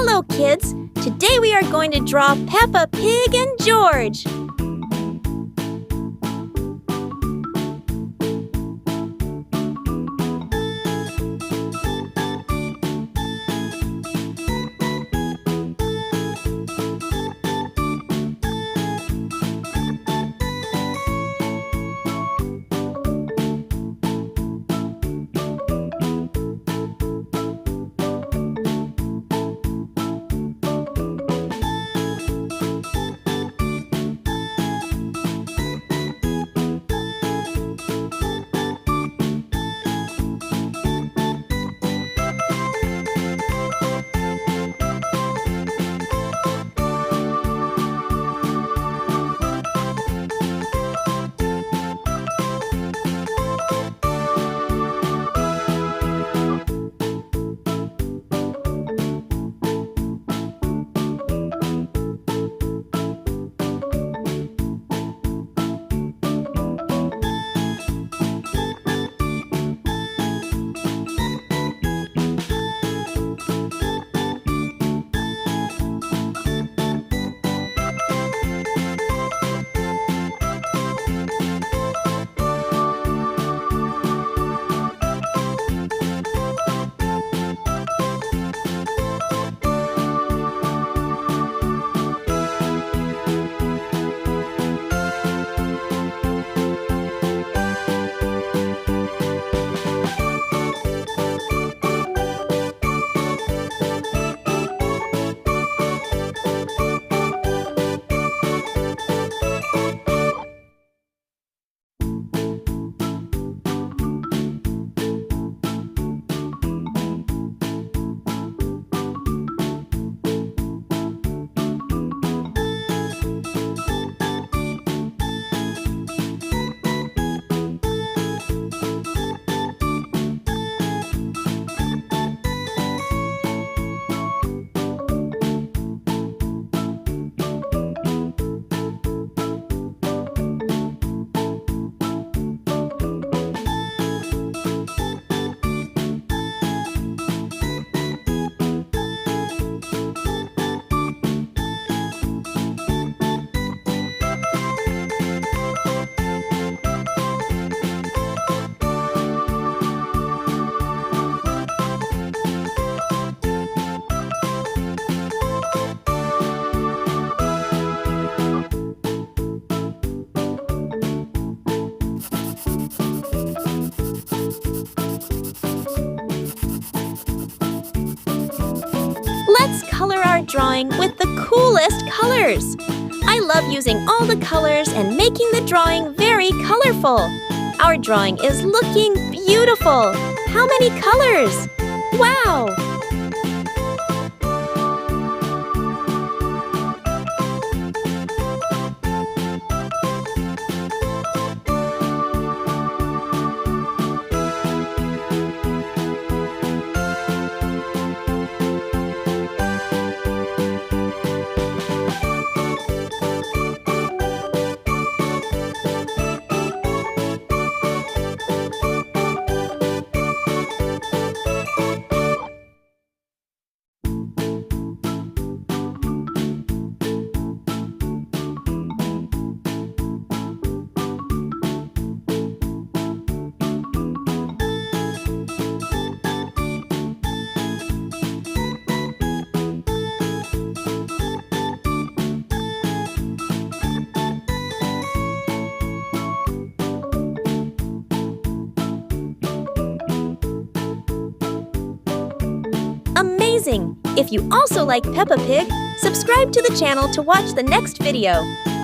Hello, kids! Today we are going to draw Peppa Pig and George. Let's color our drawing with the coolest colors. I love using all the colors and making the drawing very colorful. Our drawing is looking beautiful. How many colors? Wow! Amazing! If you also like Peppa Pig, subscribe to the channel to watch the next video.